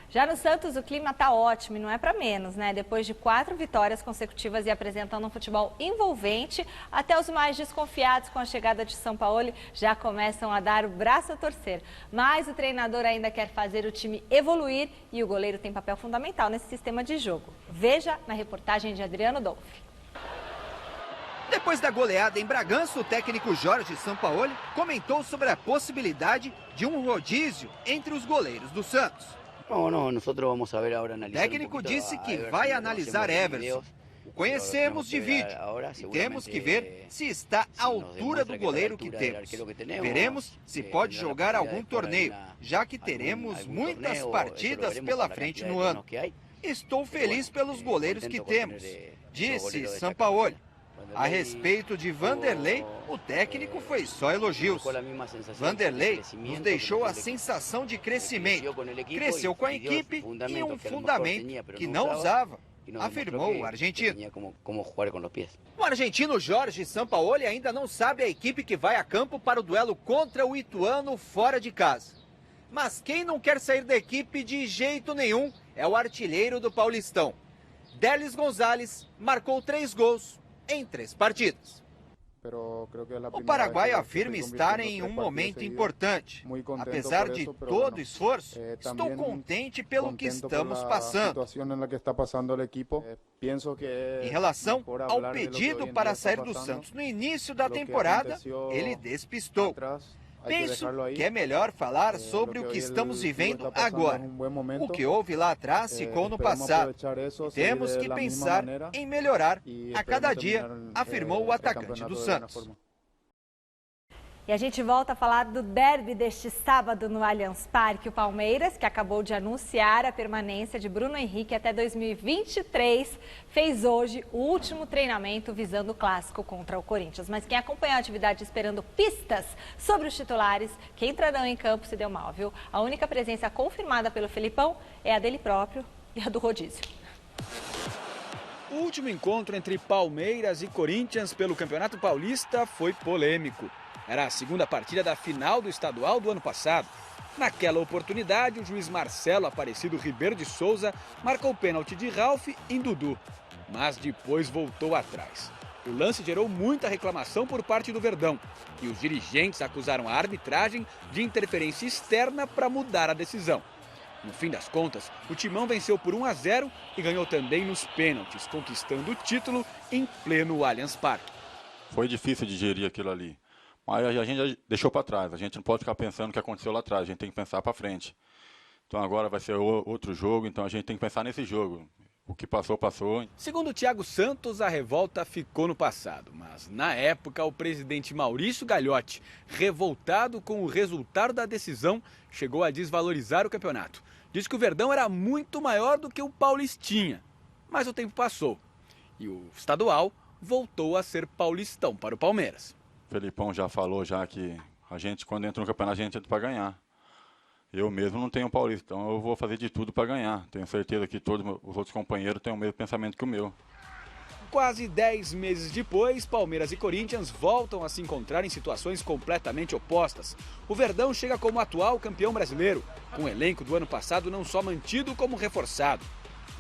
Já no Santos, o clima tá ótimo e não é para menos, né? Depois de 4 vitórias consecutivas e apresentando um futebol envolvente, até os mais desconfiados com a chegada de Sampaoli já começam a dar o braço a torcer. Mas o treinador ainda quer fazer o time evoluir e o goleiro tem papel fundamental nesse sistema de jogo. Veja na reportagem de Adriano Dolfi. Depois da goleada em Bragança, o técnico Jorge Sampaoli comentou sobre a possibilidade de um rodízio entre os goleiros do Santos. O técnico disse que vai analisar Everson. O conhecemos de vídeo e temos que ver se está à altura do goleiro que temos. Veremos se pode jogar algum torneio, já que teremos muitas partidas pela frente no ano. Estou feliz pelos goleiros que temos, disse Sampaoli. A respeito de Vanderlei, o técnico foi só elogios. Vanderlei nos deixou a sensação de crescimento. Cresceu com a equipe e um fundamento que não usava, afirmou o argentino. O argentino Jorge Sampaoli ainda não sabe a equipe que vai a campo para o duelo contra o Ituano fora de casa. Mas quem não quer sair da equipe de jeito nenhum é o artilheiro do Paulistão. Derlis Gonzalez marcou 3 gols em 3 partidas. O Paraguai afirma estar em um momento importante. Apesar de todo o esforço, estou contente pelo que estamos passando. Em relação ao pedido para sair do Santos no início da temporada, ele despistou. Penso que é melhor falar sobre o que estamos vivendo agora. O que houve lá atrás ficou no passado. Temos que pensar em melhorar a cada dia, afirmou o atacante do Santos. E a gente volta a falar do derby deste sábado no Allianz Parque. O Palmeiras, que acabou de anunciar a permanência de Bruno Henrique até 2023, fez hoje o último treinamento visando o clássico contra o Corinthians. Mas quem acompanhou a atividade esperando pistas sobre os titulares que entrarão em campo se deu mal, viu? A única presença confirmada pelo Felipão é a dele próprio e a do rodízio. O último encontro entre Palmeiras e Corinthians pelo Campeonato Paulista foi polêmico. Era a segunda partida da final do estadual do ano passado. Naquela oportunidade, o juiz Marcelo Aparecido Ribeiro de Souza marcou o pênalti de Ralf em Dudu, mas depois voltou atrás. O lance gerou muita reclamação por parte do Verdão e os dirigentes acusaram a arbitragem de interferência externa para mudar a decisão. No fim das contas, o Timão venceu por 1-0 e ganhou também nos pênaltis, conquistando o título em pleno Allianz Parque. Foi difícil digerir aquilo ali. Mas a gente já deixou para trás, a gente não pode ficar pensando o que aconteceu lá atrás, a gente tem que pensar para frente. Então agora vai ser outro jogo, então a gente tem que pensar nesse jogo. O que passou, passou. Segundo o Thiago Santos, a revolta ficou no passado, mas na época o presidente Maurício Gagliotti, revoltado com o resultado da decisão, chegou a desvalorizar o campeonato. Disse que o Verdão era muito maior do que o Paulistinha, mas o tempo passou e o estadual voltou a ser Paulistão para o Palmeiras. O Felipão já falou já que a gente, quando entra no campeonato, a gente entra para ganhar. Eu mesmo não tenho Paulista, então eu vou fazer de tudo para ganhar. Tenho certeza que todos os outros companheiros têm o mesmo pensamento que o meu. Quase 10 meses depois, Palmeiras e Corinthians voltam a se encontrar em situações completamente opostas. O Verdão chega como atual campeão brasileiro, com o elenco do ano passado não só mantido como reforçado.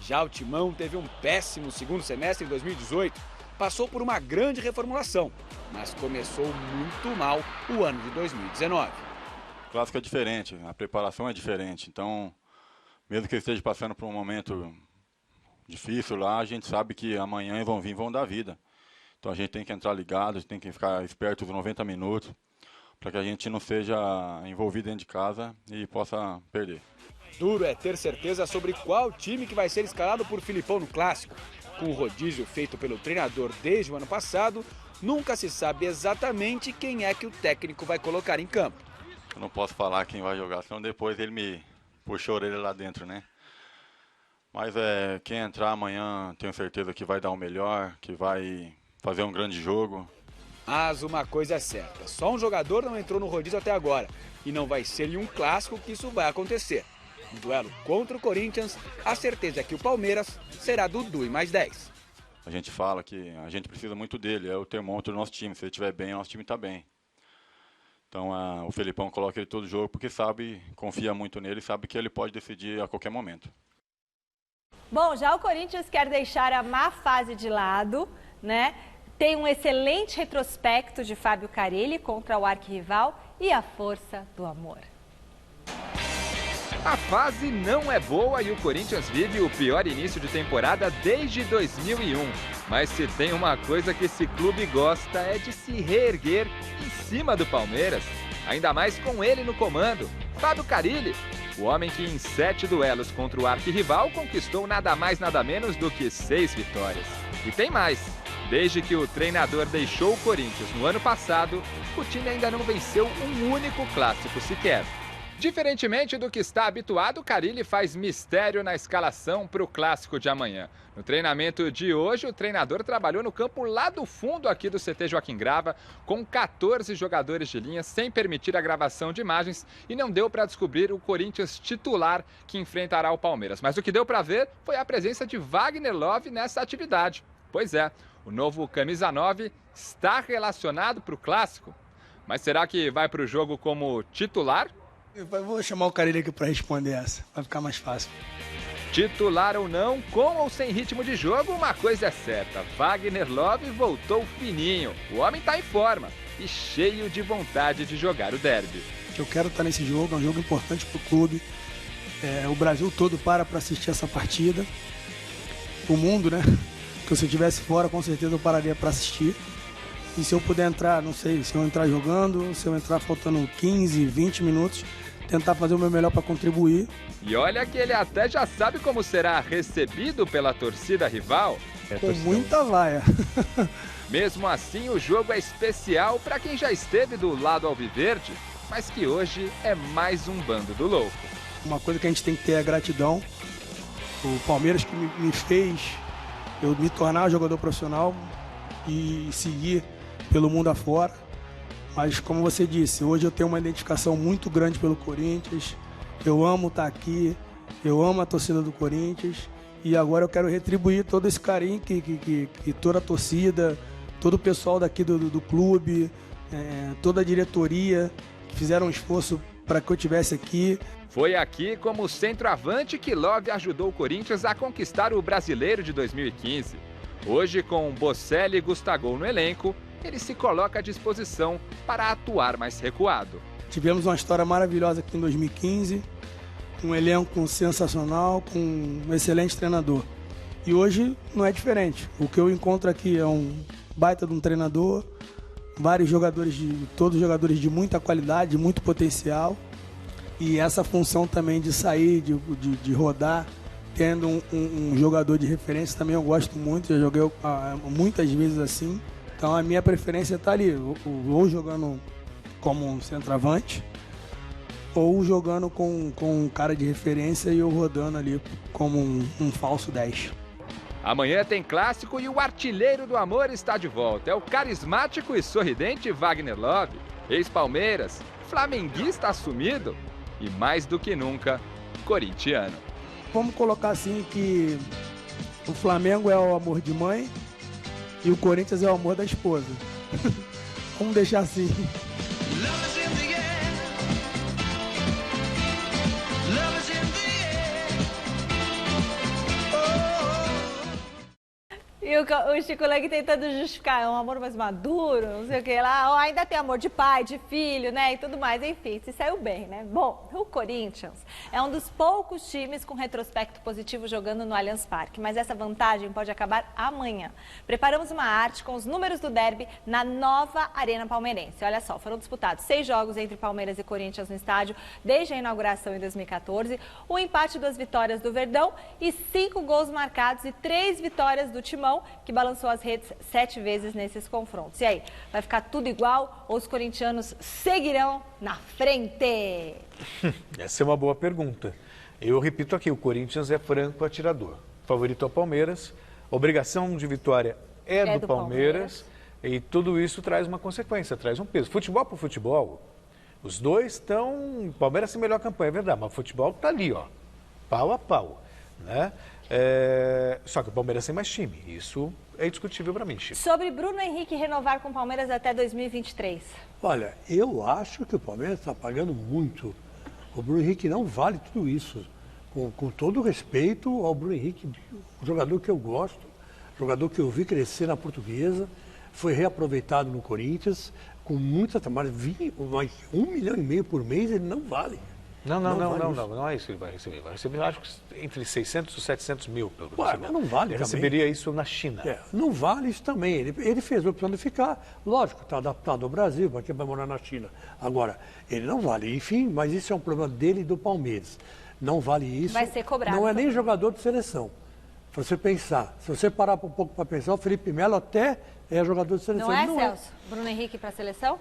Já o Timão teve um péssimo segundo semestre em 2018, passou por uma grande reformulação, mas começou muito mal o ano de 2019. O clássico é diferente, a preparação é diferente, então mesmo que esteja passando por um momento difícil lá, a gente sabe que amanhã vão dar vida. Então a gente tem que entrar ligado, a gente tem que ficar esperto os 90 minutos, para que a gente não seja envolvido dentro de casa e possa perder. Duro é ter certeza sobre qual time que vai ser escalado por Filipão no Clássico. Com o rodízio feito pelo treinador desde o ano passado, nunca se sabe exatamente quem é que o técnico vai colocar em campo. Eu não posso falar quem vai jogar, senão depois ele me puxou a orelha lá dentro, né? Mas quem entrar amanhã, tenho certeza que vai dar o melhor, que vai fazer um grande jogo. Mas uma coisa é certa, só um jogador não entrou no rodízio até agora. E não vai ser em um clássico que isso vai acontecer. No duelo contra o Corinthians, a certeza é que o Palmeiras será Dudu e mais 10. A gente fala que a gente precisa muito dele, é o termômetro do nosso time. Se ele estiver bem, o nosso time está bem. Então o Felipão coloca ele todo jogo porque sabe, confia muito nele e sabe que ele pode decidir a qualquer momento. Bom, já o Corinthians quer deixar a má fase de lado, né? Tem um excelente retrospecto de Fábio Carille contra o arquirrival e a força do amor. A fase não é boa e o Corinthians vive o pior início de temporada desde 2001. Mas se tem uma coisa que esse clube gosta é de se reerguer em cima do Palmeiras. Ainda mais com ele no comando, Fábio Carille. O homem que em 7 duelos contra o arquirrival conquistou nada mais nada menos do que 6 vitórias. E tem mais. Desde que o treinador deixou o Corinthians no ano passado, o time ainda não venceu um único clássico sequer. Diferentemente do que está habituado, Carille faz mistério na escalação para o clássico de amanhã. No treinamento de hoje, o treinador trabalhou no campo lá do fundo aqui do CT Joaquim Grava, com 14 jogadores de linha, sem permitir a gravação de imagens, e não deu para descobrir o Corinthians titular que enfrentará o Palmeiras. Mas o que deu para ver foi a presença de Wagner Love nessa atividade. Pois é, o novo camisa 9 está relacionado para o clássico. Mas será que vai para o jogo como titular? Eu vou chamar o Carille aqui para responder essa, vai ficar mais fácil. Titular ou não, com ou sem ritmo de jogo, uma coisa é certa. Wagner Love voltou fininho. O homem está em forma e cheio de vontade de jogar o derby. Eu quero estar nesse jogo, é um jogo importante para o clube. O Brasil todo para assistir essa partida. O mundo, né? Porque se eu estivesse fora, com certeza eu pararia para assistir. E se eu puder entrar, não sei, se eu entrar jogando, se eu entrar faltando 15, 20 minutos, tentar fazer o meu melhor para contribuir. E olha que ele até já sabe como será recebido pela torcida rival. Com muita vaia. Mesmo assim, o jogo é especial para quem já esteve do lado alviverde, mas que hoje é mais um bando do louco. Uma coisa que a gente tem que ter é gratidão. O Palmeiras que me fez eu me tornar jogador profissional e seguir pelo mundo afora. Mas como você disse, hoje eu tenho uma identificação muito grande pelo Corinthians. Eu amo estar aqui, eu amo a torcida do Corinthians. E agora eu quero retribuir todo esse carinho que toda a torcida, todo o pessoal daqui do clube, toda a diretoria, que fizeram um esforço para que eu estivesse aqui. Foi aqui como centroavante que Love ajudou o Corinthians a conquistar o Brasileiro de 2015. Hoje, com Bocelli e Gustavo no elenco, ele se coloca à disposição para atuar mais recuado. Tivemos uma história maravilhosa aqui em 2015, um elenco sensacional, com um excelente treinador. E hoje não é diferente. O que eu encontro aqui é um baita de um treinador, todos jogadores de muita qualidade, de muito potencial. E essa função também de sair, de rodar, tendo um jogador de referência também eu gosto muito, já joguei muitas vezes assim. Então a minha preferência está ali, ou jogando como um centroavante, ou jogando com um cara de referência e eu rodando ali como um falso 10. Amanhã tem clássico e o artilheiro do amor está de volta. É o carismático e sorridente Wagner Love, ex-Palmeiras, flamenguista assumido e mais do que nunca, corintiano. Vamos colocar assim que o Flamengo é o amor de mãe e o Corinthians é o amor da esposa. Vamos deixar assim. E o Chico Lang tentando justificar, é um amor mais maduro, não sei o que lá, ainda tem amor de pai, de filho, né, e tudo mais, enfim, se saiu bem, né? Bom, o Corinthians é um dos poucos times com retrospecto positivo jogando no Allianz Parque, mas essa vantagem pode acabar amanhã. Preparamos uma arte com os números do derby na nova Arena Palmeirense. Olha só, foram disputados 6 jogos entre Palmeiras e Corinthians no estádio desde a inauguração em 2014, um empate, 2 vitórias do Verdão e 5 gols marcados e 3 vitórias do Timão, que balançou as redes 7 vezes nesses confrontos. E aí, vai ficar tudo igual ou os corintianos seguirão na frente? Essa é uma boa pergunta. Eu repito aqui, o Corinthians é franco atirador. Favorito ao Palmeiras, obrigação de vitória é do Palmeiras, e tudo isso traz uma consequência, traz um peso. Futebol por futebol, os dois estão... Palmeiras tem melhor campanha, é verdade, mas o futebol está ali, ó, pau a pau, né? Só que o Palmeiras tem mais time, isso é indiscutível para mim, Chico. Sobre Bruno Henrique renovar com o Palmeiras até 2023. Olha, eu acho que o Palmeiras está pagando muito. O Bruno Henrique não vale tudo isso. Com todo respeito ao Bruno Henrique, um jogador que eu gosto, jogador que eu vi crescer na Portuguesa, foi reaproveitado no Corinthians, com muita trabalho, 1,5 milhão por mês, ele não vale. Não é isso que ele vai receber. Vai receber, acho que entre 600 e 700 mil. Mas não vale. Ele receberia isso na China. Não vale isso também. Ele fez a opção de ficar, lógico, está adaptado ao Brasil, porque vai morar na China. Agora, ele não vale. Enfim, mas isso é um problema dele e do Palmeiras. Não vale isso. Vai ser cobrado. Não é nem jogador de seleção. Se você pensar, se você parar um pouco para pensar, o Felipe Melo até é jogador de seleção. Não é, Celso? Bruno Henrique para a seleção?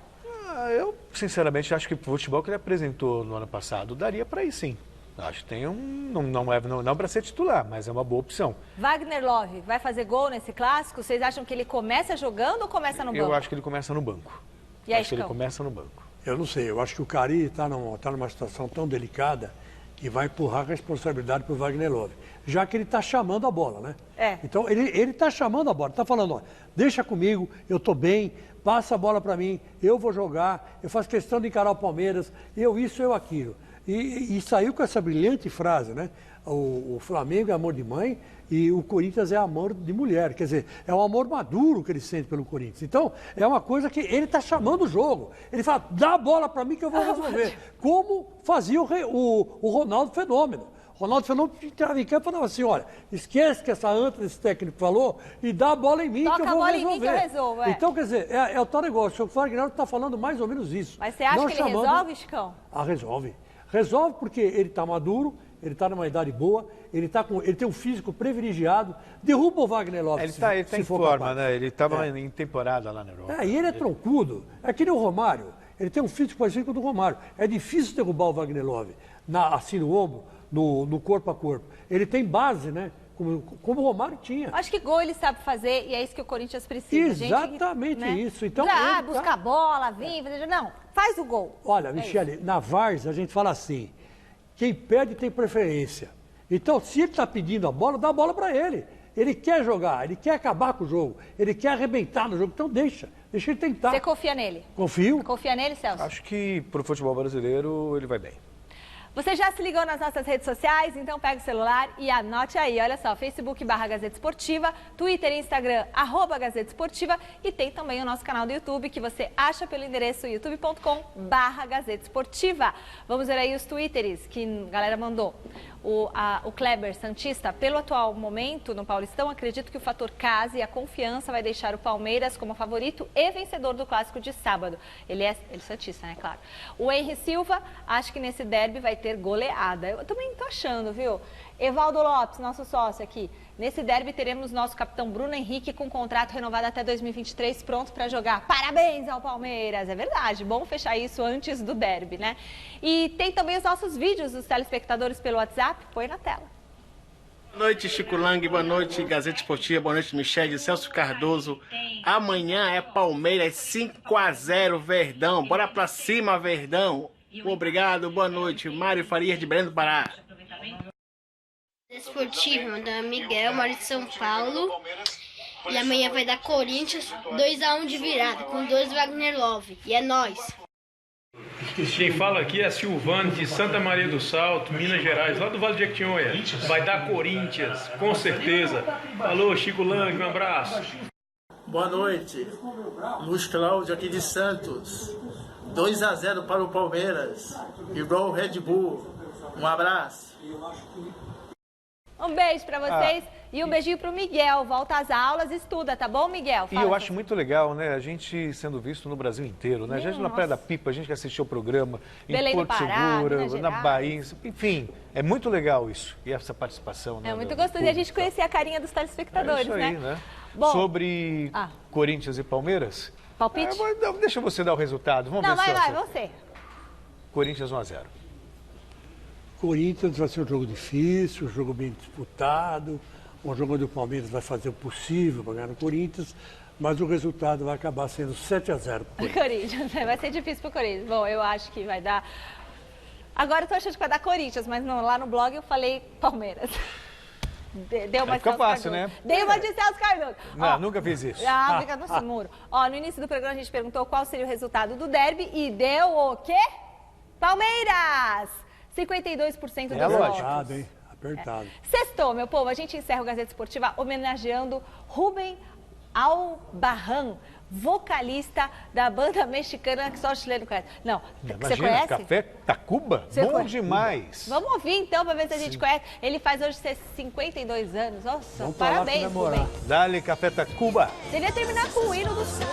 Eu, sinceramente, acho que o futebol que ele apresentou no ano passado daria para ir, sim. Acho que tem não para ser titular, mas é uma boa opção. Wagner Love vai fazer gol nesse clássico? Vocês acham que ele começa jogando ou começa no banco? Eu acho que ele começa no banco. E aí, acho que ele começa no banco. Eu não sei, eu acho que o Cari está numa situação tão delicada que vai empurrar a responsabilidade para o Wagner Love. Já que ele está chamando a bola, né? Então, ele está chamando a bola, está falando, ó, deixa comigo, eu estou bem, passa a bola para mim, eu vou jogar, eu faço questão de encarar o Palmeiras, eu isso, eu aquilo. E saiu com essa brilhante frase, né? O Flamengo é amor de mãe e o Corinthians é amor de mulher. Quer dizer, é um amor maduro que ele sente pelo Corinthians. Então, é uma coisa que ele está chamando o jogo. Ele fala, dá a bola para mim que eu vou resolver. Como fazia o Ronaldo Fenômeno. Ronaldo Fenômeno entrava em campo e falava assim, olha, esquece que essa anta desse técnico falou e dá a bola em mim que eu vou resolver. Toca a bola em mim que eu resolvo, Então, quer dizer, é o tal negócio. O Wagner está falando mais ou menos isso. Mas você acha que ele resolve, Chicão? Resolve. Resolve porque ele está maduro, ele está numa idade boa, ele tem um físico privilegiado, derruba o Wagner Love. Ele está em forma, né? Ele estava em temporada lá na Europa. E ele é troncudo. É que nem o Romário. Ele tem um físico parecido com o do Romário. É difícil derrubar o Wagner Love, assim no ombro, no corpo a corpo. Ele tem base, né? Como o Romário tinha. Acho que gol ele sabe fazer e é isso que o Corinthians precisa. Exatamente isso. Então, buscar a bola, vir, não, faz o gol. Olha, Michele, na Várzea a gente fala assim, quem perde tem preferência. Então, se ele está pedindo a bola, dá a bola para ele. Ele quer jogar, ele quer acabar com o jogo, ele quer arrebentar no jogo, então deixa ele tentar. Você confia nele? Confio. Confia nele, Celso? Acho que para o futebol brasileiro ele vai bem. Você já se ligou nas nossas redes sociais? Então pega o celular e anote aí. Olha só, Facebook/Gazeta Esportiva, Twitter e Instagram, @Gazeta Esportiva. E tem também o nosso canal do YouTube, que você acha pelo endereço youtube.com/Gazeta Esportiva. Vamos ver aí os twitters que a galera mandou. O Kleber Santista, pelo atual momento no Paulistão, acredito que o fator casa e a confiança vai deixar o Palmeiras como favorito e vencedor do clássico de sábado. Ele é Santista, né, claro. O Henry Silva, acho que nesse derby vai ter goleada. Eu também tô achando, viu? Evaldo Lopes, nosso sócio aqui. Nesse derby teremos nosso capitão Bruno Henrique com contrato renovado até 2023, pronto para jogar. Parabéns ao Palmeiras, é verdade. Bom fechar isso antes do derby, né? E tem também os nossos vídeos dos telespectadores pelo WhatsApp. Põe na tela. Boa noite, Chico Lang. Boa noite, Gazeta Esportiva. Boa noite, Michele, Celso Cardoso. Amanhã é Palmeiras 5-0, Verdão. Bora pra cima, Verdão. Obrigado, boa noite. Mário Farias de Belém do Pará. Esportivo, da Miguel, moro de São Paulo. E amanhã vai dar Corinthians 2-1 de virada, com 2 Wagner Love. E é nóis. Quem fala aqui é a Silvane de Santa Maria do Salto, Minas Gerais, lá do Vale de Jequitinhonha. Vai dar Corinthians, com certeza. Alô, Chico Lang, um abraço. Boa noite, Luiz Cláudio aqui de Santos. 2-0 para o Palmeiras, igual o Red Bull. Um abraço. Um beijo para vocês e um beijinho pro Miguel. Volta às aulas, estuda, tá bom, Miguel? Fala, e eu acho muito legal, né? A gente sendo visto no Brasil inteiro, né? A gente na Praia da Pipa, a gente que assistiu o programa em Porto Seguro, na Bahia, enfim, é muito legal isso. E essa participação, né? É muito gostoso. E a gente conhecer a carinha dos telespectadores, isso aí, né? Bom, sobre Corinthians e Palmeiras. Palpite? Deixa você dar o resultado. Vamos ver vai, você. Corinthians 1-0. Corinthians vai ser um jogo difícil, um jogo bem disputado, um jogo onde o Palmeiras vai fazer o possível para ganhar o Corinthians, mas o resultado vai acabar sendo 7-0 para o Corinthians. Vai ser difícil para o Corinthians. Bom, eu acho que vai dar... Agora eu tô achando que vai dar Corinthians, mas não, lá no blog eu falei Palmeiras. Deu uma de Celso fácil, Cardoso. Né? Dei uma de Celso Cardoso. Não, nunca fiz isso. Fica no muro. No início do programa a gente perguntou qual seria o resultado do derby e deu o quê? Palmeiras! 52% dos votos. Apertado, hein? Apertado. Sextou, meu povo. A gente encerra o Gazeta Esportiva homenageando Rubem Albarrán, vocalista da banda mexicana que só o chileno conhece. Não, você conhece? Café Tacuba? Bom demais. Vamos ouvir então para ver se a gente conhece. Ele faz hoje 52 anos. Nossa, parabéns, Rubem. Dale Café Tacuba. Seria terminar com o hino do Sul.